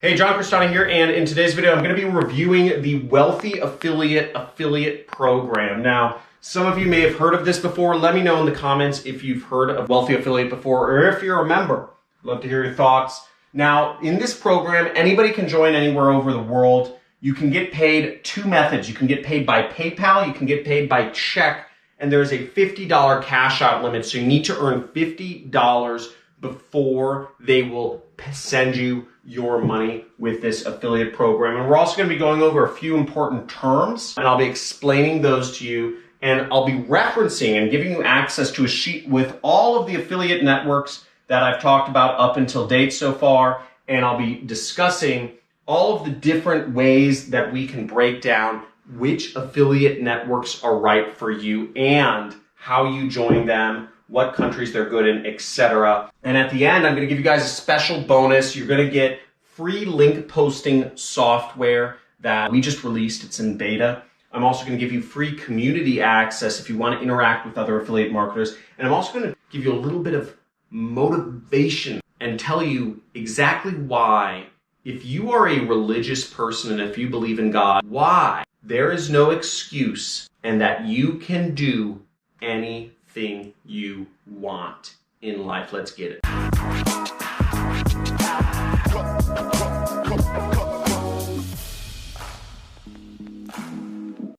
Hey, John Cristani here, and in today's video, I'm going to be reviewing the Wealthy Affiliate Program. Now, some of you may have heard of this before. Let me know in the comments if you've heard of Wealthy Affiliate before, or if you're a member. I'd love to hear your thoughts. Now, in this program, anybody can join anywhere over the world. You can get paid two methods. You can get paid by PayPal, you can get paid by check, and there's a $50 cash out limit, so you need to earn $50 before they will send you your money with this affiliate program. And we're also going to be going over a few important terms, and I'll be explaining those to you, and I'll be referencing and giving you access to a sheet with all of the affiliate networks that I've talked about up until date so far, and I'll be discussing all of the different ways that we can break down which affiliate networks are right for you and how you join them, what countries they're good in, etc. And at the end, I'm going to give you guys a special bonus. You're going to get free link posting software that we just released. It's in beta. I'm also going to give you free community access if you want to interact with other affiliate marketers. And I'm also going to give you a little bit of motivation and tell you exactly why, if you are a religious person and if you believe in God, why there is no excuse and that you can do anything you want in life. Let's get it.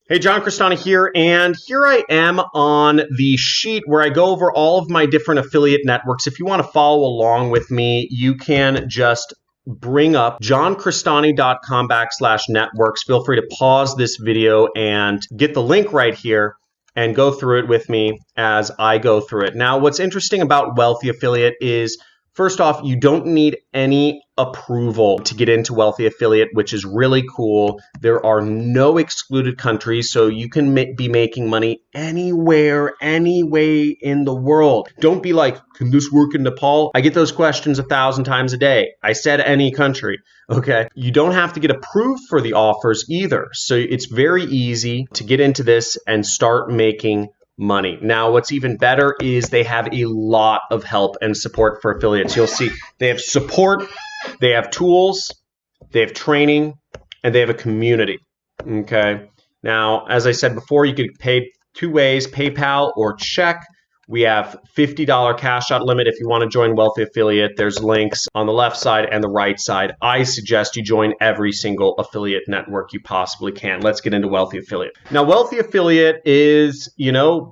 Hey, John Cristani here, and here I am on the sheet where I go over all of my different affiliate networks. If you want to follow along with me, you can just bring up johncristani.com/networks. Feel free to pause this video and get the link right here and go through it with me as I go through it. Now, what's interesting about Wealthy Affiliate is, first off, you don't need any approval to get into Wealthy Affiliate, which is really cool. There are no excluded countries, so you can be making money anywhere, any way in the world. Don't be like, can this work in Nepal? I get those questions 1,000 times a day. I said any country, okay? You don't have to get approved for the offers either. So it's very easy to get into this and start making money. Now, what's even better is they have a lot of help and support for affiliates. You'll see they have support, they have tools, they have training, and they have a community. Okay. Now, as I said before, you can get paid two ways, PayPal or check. We have $50 cash out limit if you want to join Wealthy Affiliate. There's links on the left side and the right side. I suggest you join every single affiliate network you possibly can. Let's get into Wealthy Affiliate. Now, Wealthy Affiliate is,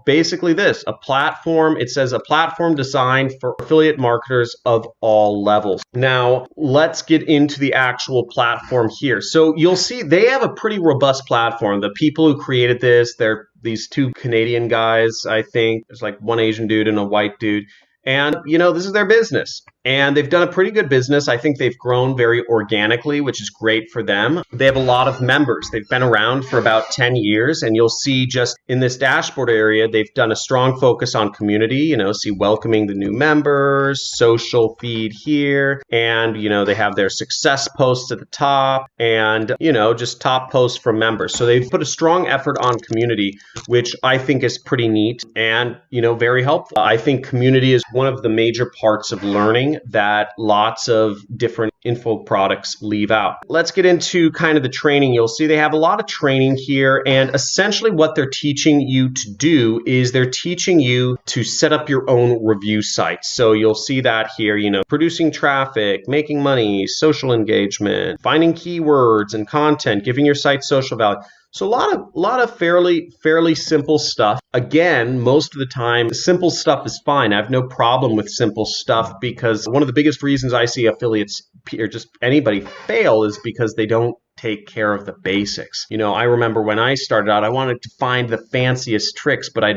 basically this, a platform. It says a platform designed for affiliate marketers of all levels. Now, let's get into the actual platform here. So you'll see they have a pretty robust platform. The people who created this, they're these two Canadian guys, I think. There's like one Asian dude and a white dude. And, this is their business. And they've done a pretty good business. I think they've grown very organically, which is great for them. They have a lot of members. They've been around for about 10 years. And you'll see just in this dashboard area, they've done a strong focus on community, see welcoming the new members, social feed here. And, they have their success posts at the top and, just top posts from members. So they've put a strong effort on community, which I think is pretty neat and, very helpful. I think community is one of the major parts of learning that lots of different info products leave out. Let's get into kind of the training. You'll see they have a lot of training here, and essentially what they're teaching you to do is they're teaching you to set up your own review sites. So you'll see that here, producing traffic, making money, social engagement, finding keywords and content, giving your site social value. So a lot of fairly simple stuff. Again, most of the time, simple stuff is fine. I have no problem with simple stuff because one of the biggest reasons I see affiliates or just anybody fail is because they don't take care of the basics. I remember when I started out, I wanted to find the fanciest tricks, but I'd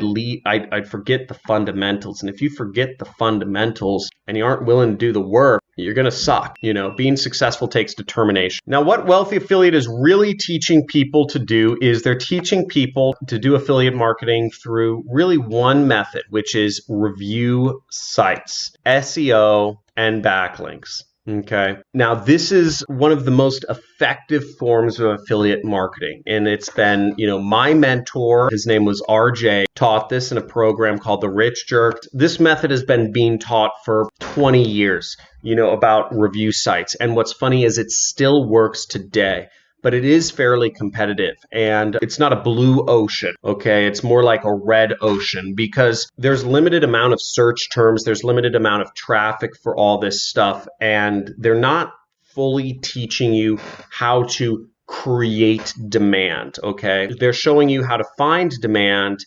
forget the fundamentals. And if you forget the fundamentals and you aren't willing to do the work, you're going to suck. Being successful takes determination. Now, what Wealthy Affiliate is really teaching people to do is they're teaching people to do affiliate marketing through really one method, which is review sites, SEO, and backlinks. Okay. Now, this is one of the most effective forms of affiliate marketing. And it's been, my mentor, his name was RJ, taught this in a program called The Rich Jerk. This method has been being taught for 20 years, about review sites. And what's funny is it still works today. But it is fairly competitive, and it's not a blue ocean, okay? It's more like a red ocean because there's limited amount of search terms, there's limited amount of traffic for all this stuff, and they're not fully teaching you how to create demand, okay? They're showing you how to find demand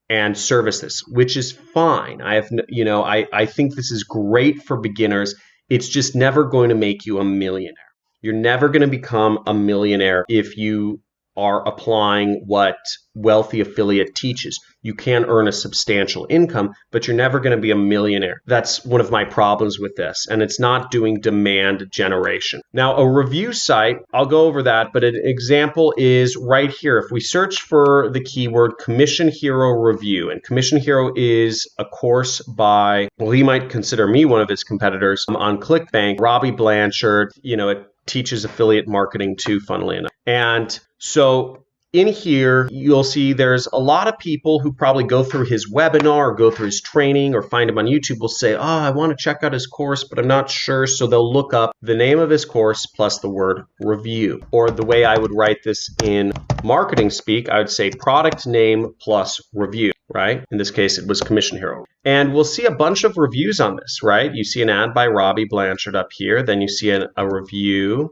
and service this, which is fine. I think this is great for beginners. It's just never going to make you a millionaire. You're never going to become a millionaire if you are applying what Wealthy Affiliate teaches. You can earn a substantial income, but you're never going to be a millionaire. That's one of my problems with this, and it's not doing demand generation. Now, a review site, I'll go over that, but an example is right here. If we search for the keyword Commission Hero Review, and Commission Hero is a course by, well, he might consider me one of his competitors on ClickBank, Robbie Blanchard, it teaches affiliate marketing too, funnily enough. And so in here, you'll see there's a lot of people who probably go through his webinar or go through his training or find him on YouTube will say, oh, I want to check out his course, but I'm not sure. So they'll look up the name of his course plus the word review. Or the way I would write this in marketing speak, I would say product name plus review. Right? In this case, it was Commission Hero. And we'll see a bunch of reviews on this, right? You see an ad by Robbie Blanchard up here. Then you see a review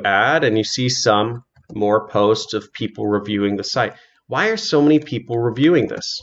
ad, and you see some more posts of people reviewing the site. Why are so many people reviewing this?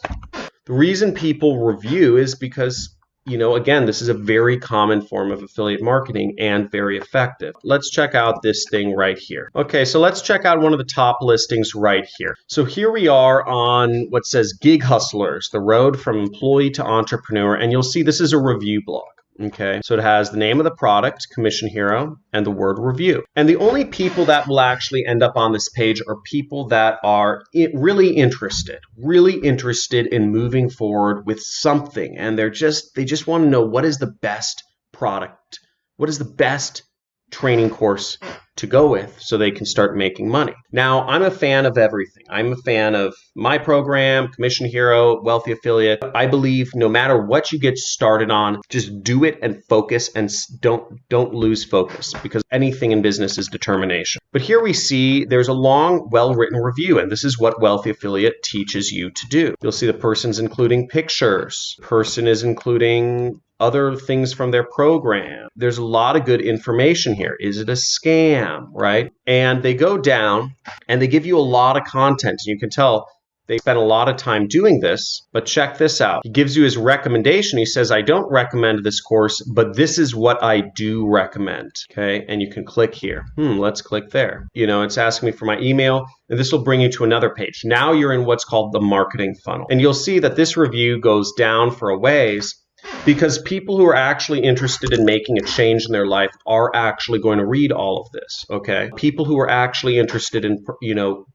The reason people review is because, again, this is a very common form of affiliate marketing and very effective. Let's check out this thing right here. Okay, so let's check out one of the top listings right here. So here we are on what says Gig Hustlers, the road from employee to entrepreneur, and you'll see this is a review blog. Okay, so it has the name of the product, Commission Hero, and the word review. And the only people that will actually end up on this page are people that are really interested in moving forward with something. And they just want to know, what is the best product? What is the best training course to go with so they can start making money? Now, I'm a fan of everything. I'm a fan of my program, Commission Hero, Wealthy Affiliate. I believe no matter what you get started on, just do it and focus, and don't lose focus, because anything in business is determination. But here we see there's a long, well-written review, and this is what Wealthy Affiliate teaches you to do. You'll see the person's including pictures. Person is including other things from their program. There's a lot of good information here. Is it a scam, right? And they go down and they give you a lot of content. You can tell they spent a lot of time doing this, but check this out. He gives you his recommendation. He says, I don't recommend this course, but this is what I do recommend. Okay, and you can click here. Let's click there. It's asking me for my email, and this will bring you to another page. Now you're in what's called the marketing funnel. And you'll see that this review goes down for a ways, because people who are actually interested in making a change in their life are actually going to read all of this, okay? People who are actually interested in,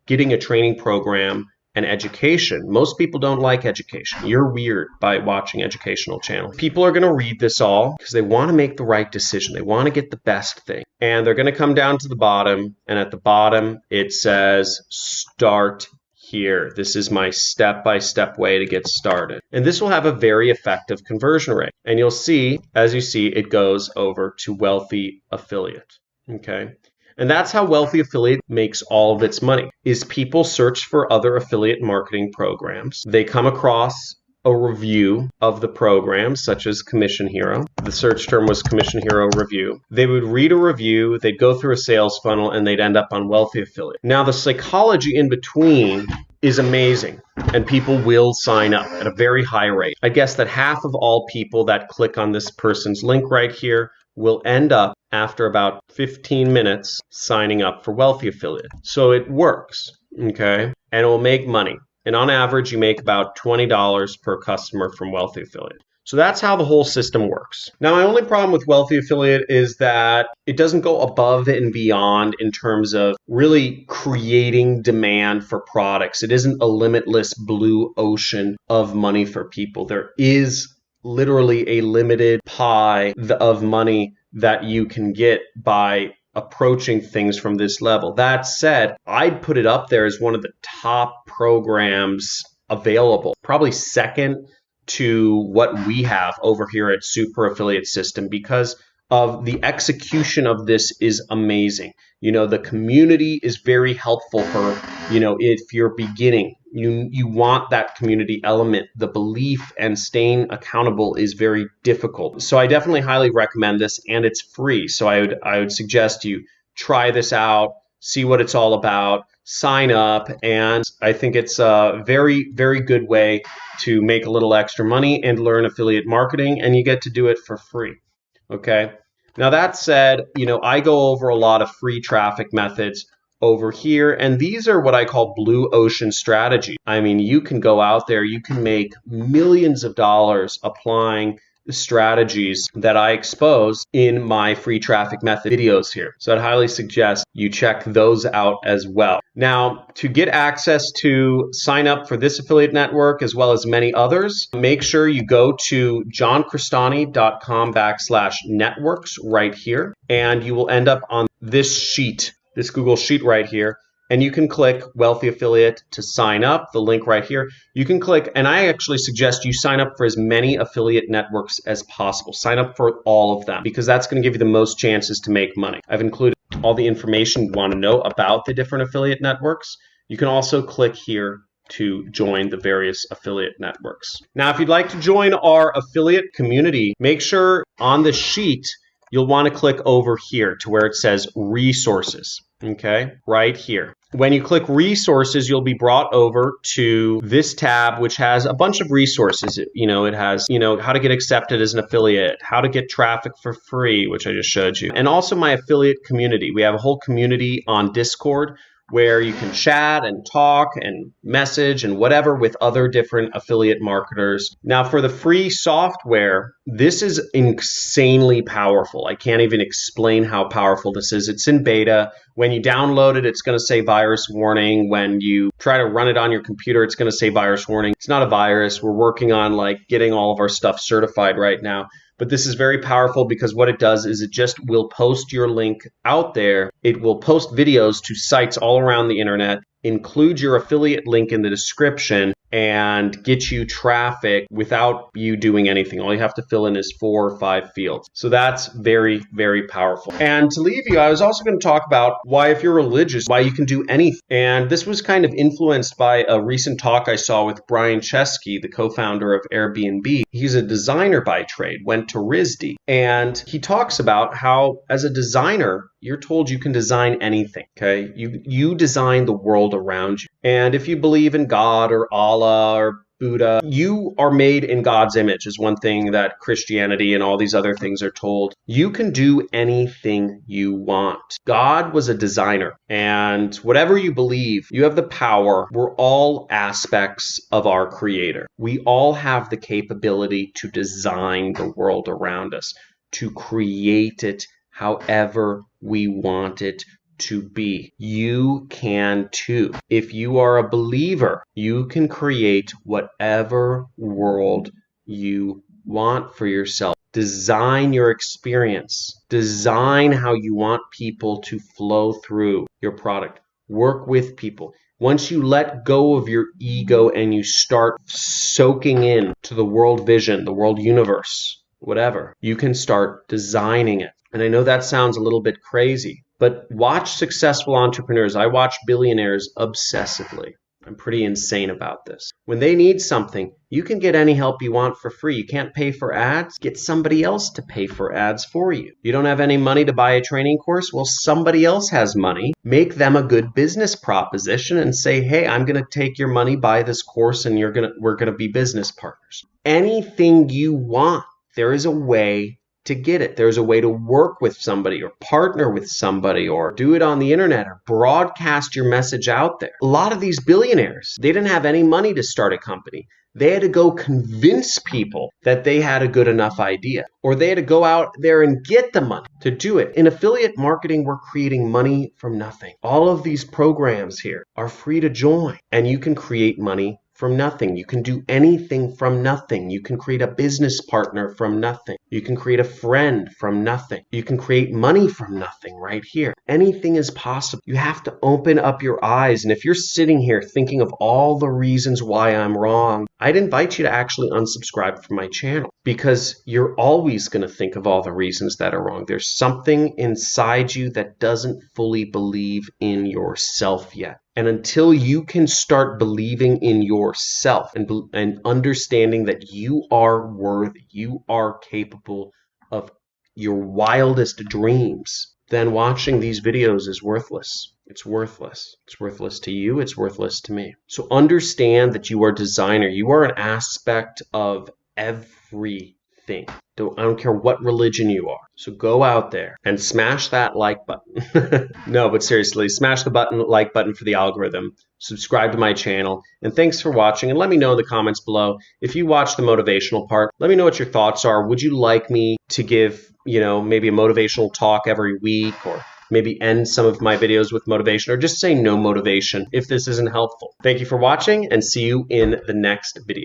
getting a training program and education. Most people don't like education. You're weird by watching educational channels. People are going to read this all because they want to make the right decision. They want to get the best thing. And they're going to come down to the bottom, and at the bottom it says start here. This is my step-by-step way to get started. And this will have a very effective conversion rate. And you'll see, as you see, it goes over to Wealthy Affiliate. Okay. And that's how Wealthy Affiliate makes all of its money, is people search for other affiliate marketing programs. They come across a review of the program, such as Commission Hero. The search term was Commission Hero Review. They would read a review, they'd go through a sales funnel, and they'd end up on Wealthy Affiliate. Now, the psychology in between is amazing, and people will sign up at a very high rate. I guess that half of all people that click on this person's link right here will end up, after about 15 minutes, signing up for Wealthy Affiliate. So it works, okay? And it will make money. And on average, you make about $20 per customer from Wealthy Affiliate. So that's how the whole system works. Now, my only problem with Wealthy Affiliate is that it doesn't go above and beyond in terms of really creating demand for products. It isn't a limitless blue ocean of money for people. There is literally a limited pie of money that you can get by approaching things from this level. That said, I'd put it up there as one of the top programs available, probably second to what we have over here at Super Affiliate System, because of the execution of this is amazing. The community is very helpful for, if you're beginning, you want that community element. The belief and staying accountable is very difficult. So I definitely highly recommend this, and it's free. So I would suggest you try this out, see what it's all about, sign up, and I think it's a very, very good way to make a little extra money and learn affiliate marketing, and you get to do it for free. Okay. Now that said, I go over a lot of free traffic methods over here, and these are what I call blue ocean strategies. I mean, you can go out there, you can make millions of dollars applying the strategies that I expose in my free traffic method videos here. So I'd highly suggest you check those out as well. Now, to get access to sign up for this affiliate network as well as many others, make sure you go to johncristani.com/networks right here, and you will end up on this sheet, this Google Sheet right here. And you can click Wealthy Affiliate to sign up, the link right here. You can click, and I actually suggest you sign up for as many affiliate networks as possible. Sign up for all of them, because that's going to give you the most chances to make money. I've included all the information you want to know about the different affiliate networks. You can also click here to join the various affiliate networks. Now, if you'd like to join our affiliate community, make sure on the sheet you'll want to click over here to where it says resources. Okay, right here. When you click resources, you'll be brought over to this tab, which has a bunch of resources. It has, how to get accepted as an affiliate, how to get traffic for free, which I just showed you, and also my affiliate community. We have a whole community on Discord where you can chat and talk and message and whatever with other different affiliate marketers. Now, for the free software, this is insanely powerful. I can't even explain how powerful this is. It's in beta. When you download it, it's going to say virus warning. When you try to run it on your computer, it's going to say virus warning. It's not a virus. We're working on getting all of our stuff certified right now. But this is very powerful because what it does is it just will post your link out there. It will post videos to sites all around the internet, include your affiliate link in the description, and get you traffic without you doing anything. All you have to fill in is 4 or 5 fields. So that's very, very powerful. And to leave you, I was also going to talk about why, if you're religious, why you can do anything. And this was kind of influenced by a recent talk I saw with Brian Chesky, the co-founder of Airbnb. He's a designer by trade, went to RISD, and he talks about how, as a designer, you're told you can design anything, okay? You design the world around you. And if you believe in God or Allah or Buddha, you are made in God's image is one thing that Christianity and all these other things are told. You can do anything you want. God was a designer, and whatever you believe, you have the power. We're all aspects of our Creator. We all have the capability to design the world around us, to create it however we want it to be. You can too. If you are a believer, you can create whatever world you want for yourself. Design your experience. Design how you want people to flow through your product. Work with people. Once you let go of your ego and you start soaking in to the world vision, the world universe, whatever, you can start designing it. And I know that sounds a little bit crazy, but watch successful entrepreneurs. I watch billionaires obsessively. I'm pretty insane about this. When they need something, you can get any help you want for free. You can't pay for ads? Get somebody else to pay for ads for you. You don't have any money to buy a training course? Well, somebody else has money. Make them a good business proposition and say, hey, I'm going to take your money, buy this course, and we're going to be business partners. Anything you want, there is a way to get it. There's a way to work with somebody or partner with somebody or do it on the internet or broadcast your message out there. A lot of these billionaires, they didn't have any money to start a company. They had to go convince people that they had a good enough idea, or they had to go out there and get the money to do it. In affiliate marketing, we're creating money from nothing. All of these programs here are free to join, and you can create money from nothing. You can do anything from nothing. You can create a business partner from nothing. You can create a friend from nothing. You can create money from nothing right here. Anything is possible. You have to open up your eyes. And if you're sitting here thinking of all the reasons why I'm wrong, I'd invite you to actually unsubscribe from my channel, because you're always going to think of all the reasons that are wrong. There's something inside you that doesn't fully believe in yourself yet. And until you can start believing in yourself and understanding that you are worthy, you are capable of your wildest dreams, then watching these videos is worthless. It's worthless. It's worthless to you. It's worthless to me. So understand that you are a designer. You are an aspect of everything. I don't care what religion you are. So go out there and smash that like button. No, but seriously, smash the like button for the algorithm. Subscribe to my channel. And thanks for watching. And let me know in the comments below, if you watch the motivational part, let me know what your thoughts are. Would you like me to give, maybe a motivational talk every week, or maybe end some of my videos with motivation, or just say no motivation if this isn't helpful? Thank you for watching, and see you in the next video.